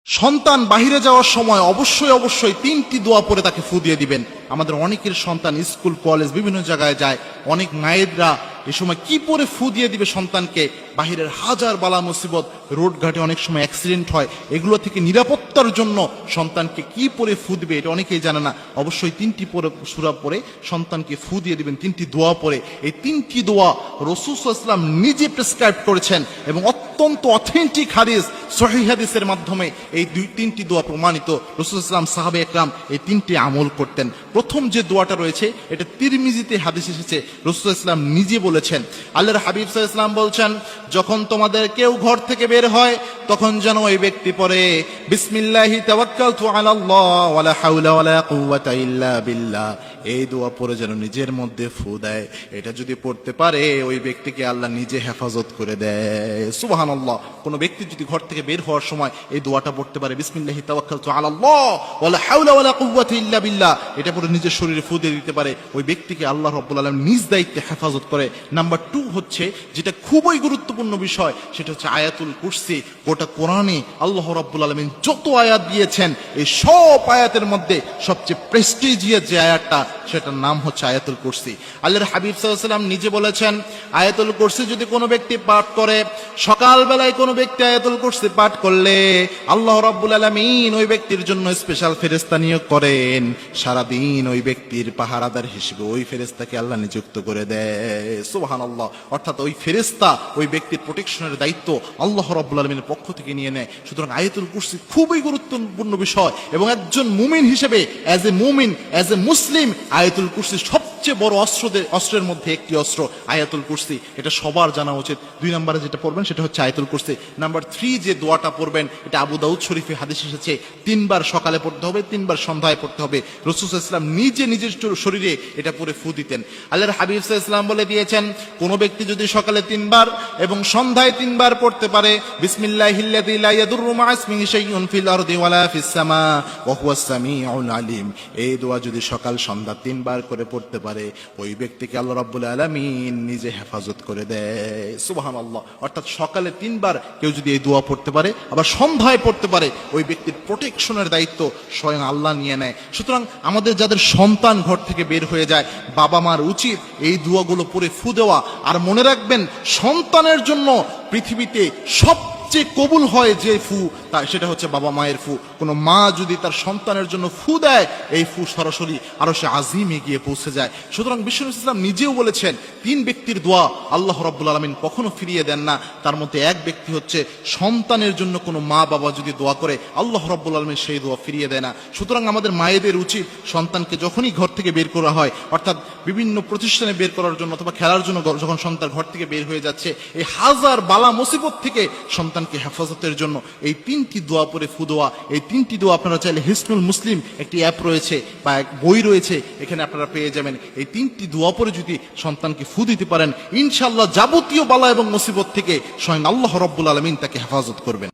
সন্তান বাহিরে যাওয়ার সময় অবশ্যই তিনটি দোয়া পরে তাকে ফু দিয়ে দিবেন। আমাদের অনেকের সন্তান স্কুল কলেজ বিভিন্ন জায়গায় যায়, অনেক মায়েরা এ সময় কি পরে ফু দিয়ে দিবে সন্তানকে? বাহিরের হাজার বালা মুসিবত, রোড ঘাটে অনেক সময় অ্যাক্সিডেন্ট হয়, এগুলো থেকে নিরাপত্তার জন্য সন্তানকে কি পরে ফু দিবে এটা অনেকেই জানে না। অবশ্যই তিনটি পরে সূরা পরে সন্তানকে ফু দিয়ে দিবেন, তিনটি দোয়া পরে। এই তিনটি দোয়া রাসূল সাল্লাল্লাহু আলাইহি ওয়াসাল্লাম নিজে প্রেসক্রাইব করেছেন এবং অত্যন্ত অথেন্টিক হাদিস, সহিহ হাদিসের মাধ্যমে এই তিনটি দোয়া প্রমাণিত। রাসূল সাল্লাল্লাহু আলাইহি ওয়াসাল্লাম, সাহাবে একরাম এই তিনটি আমল করতেন। প্রথম যে দোয়াটা রয়েছে এটা তিরমিজিতে হাদিস এসেছে, রাসূল সাল্লাল্লাহু আলাইহি ওয়াসাল্লাম নিজে বলেছেন। আল্লাহর হাবিব সাল্লাল্লাহু আলাইহি ওয়াসাল্লাম বলছেন, যখন তোমাদের কেউ ঘর থেকে বের হয় তখন যেন ওই ব্যক্তি পড়ে বিসমিল্লাহি তাওয়াক্কালতু আলাল্লাহ ওয়ালা হাওলা ওয়ালা কুওয়াতা ইল্লা বিল্লাহ। এই দোয়া পড়ে যেন নিজের মধ্যে ফু দেয়। এটা যদি পড়তে পারে ওই ব্যক্তিকে আল্লাহ নিজে হেফাজত করে দেয়। সুবহানাল্লাহ। কোন ব্যক্তি যদি ঘর থেকে বের হওয়ার সময় এই দোয়াটা পড়তে পারে, বিসমিল্লাহি তাওয়াক্কালতু আলাল্লাহ ওয়ালা হাওলা ওয়ালা কুওয়াতা ইল্লা বিল্লাহ, এটা পড়ে নিজের শরীরে ফু দিয়ে দিতে পারে, ওই ব্যক্তিকে আল্লাহ রাব্বুল আলামিন নিজ দায়িত্বে হেফাজত করে। নাম্বার 2 হচ্ছে, যেটা খুবই গুরুত্বপূর্ণ বিষয়, সেটা হচ্ছে আয়াতুল কুরসি। গোটা কোরআনে আল্লাহ রাব্বুল আলামিন যত আয়াত দিয়েছেন, এই সব আয়াতের মধ্যে সবচেয়ে প্রেস্টিজিয়াস যে আয়াতটা, সেটার নাম হচ্ছে আয়াতুল কুরসি। আল্লাহর হাবিব সাল্লাল্লাহু আলাইহি ওয়াসাল্লাম নিজে বলেছেন, আয়াতুল কুরসি যদি কোনো ব্যক্তি পাঠ করে, সকালবেলায় কোনো ব্যক্তি আয়াতুল কুরসি পাঠ করলে আল্লাহ রাব্বুল আলামিন ওই ব্যক্তির জন্য স্পেশাল ফেরেশতা নিয়োগ করেন। সারাদিন ওই ব্যক্তির পাহারাদার হিসেবে ওই ফেরেশতাকে আল্লাহ নিযুক্ত করে দেয়। সুবহানাল্লাহ। অর্থাৎ ওই ফেরেশতা ওই ব্যক্তির প্রোটেকশনের দায়িত্ব আল্লাহ রাব্বুল আলামিনের পক্ষ থেকে নিয়ে নেয়। সুতরাং আয়াতুল কুরসি খুবই গুরুত্বপূর্ণ বিষয়, এবং একজন মুমিন হিসেবে, অ্যাজ এ মুমিন, অ্যাজ এ মুসলিম, আয়াতুল কুরসি সবচেয়ে বড় অস্ত্রের মধ্যে একটি অস্ত্র আয়াতুল কুরসি। এটা সবার জানা উচিত। 2 নম্বরে যেটা পড়বেন সেটা হচ্ছে আয়াতুল কুরসি। নাম্বার 3 যে দোয়াটা পড়বেন, এটা আবু দাউদ শরীফে হাদিস এসেছে, 3 বার সকালে পড়তে হবে, 3 বার সন্ধ্যায় পড়তে হবে। রাসূল সাল্লাল্লাহু আলাইহি ওয়াসাল্লাম নিজে নিজের শরীরে এটা পরে ফু দিতেন। আল্লাহর হাবিব সাল্লাল্লাহু আলাইহি ওয়াসাল্লাম বলে দিয়েছেন, কোন ব্যক্তি যদি সকালে 3 বার এবং সন্ধ্যায় 3 বার পড়তে পারে, বিসমিল্লাহিল্লাযী লা ইয়াদুররু মা ইসমিহি শাইউন ফিল আরদি ওয়ালা ফিস সামা ওয়া হুয়াস সামিউল আলিম, এই দোয়া যদি সকাল সন্ধ্যা 3 বার করে পড়তে পারে, ওই ব্যক্তিকে আল্লাহ রাব্বুল আলামিন নিজে হেফাজত করে দেয়। সুবহানাল্লাহ। অর্থাৎ সকালে 3 বার কেউ যদি এই দোয়া পড়তে পারে, আবার সন্ধ্যায় পড়তে পারে, ওই ব্যক্তির প্রোটেকশনের দায়িত্ব স্বয়ং আল্লাহ নিয়ে নেয়। সুতরাং আমাদের যাদের সন্তান ঘর থেকে বের হয়ে যায়, বাবা মার উচিত এই দোয়াগুলো পড়ে ফু দেওয়া। আর মনে রাখবেন, সন্তানের জন্য পৃথিবীতে সবচেয়ে কবুল হয় যে ফু, তা সেটা হচ্ছে বাবা মায়ের ফু। কোনো মা যদি তার সন্তানের জন্য ফু দেয়, এই ফু সরাসরি আরশে আজিমে গিয়ে পৌঁছে যায়। সুতরাং বিশ্বনবী সাল্লাল্লাহু আলাইহি ওয়াসাল্লাম নিজেও বলেছেন, 3 ব্যক্তির দোয়া আল্লাহ রাব্বুল আলামিন কখনো ফিরিয়ে দেন না। তার মধ্যে এক ব্যক্তি হচ্ছে সন্তানের জন্য কোনো মা বাবা যদি দোয়া করে, আল্লাহ রাব্বুল আলামিন সেই দোয়া ফিরিয়ে দেয় না। সুতরাং আমাদের মায়েদের উচিত, সন্তানকে যখনই ঘর থেকে বের করা হয়, অর্থাৎ বিভিন্ন প্রতিষ্ঠানে বের করার জন্য অথবা খেলার জন্য যখন সন্তান ঘর থেকে বের হয়ে যাচ্ছে, এই হাজার বালা মুসিবত থেকে সন্তানকে হেফাজতের জন্য এই 3টি দোয়া পরে ফু দেওয়া। এই 3টি দোয়া আপনারা চাইলে হিসনুল মুসলিম একটি অ্যাপ রয়েছে বা এক বই রয়েছে, এখানে আপনারা পেয়ে যাবেন। এই 3টি দোয়া পরে যদি সন্তানকে ফু দিতে পারেন, ইনশাআল্লাহ যাবতীয় বালা এবং মুসিবত থেকে স্বয়ং আল্লাহ রাব্বুল আলামিন তাকে হেফাজত করবেন।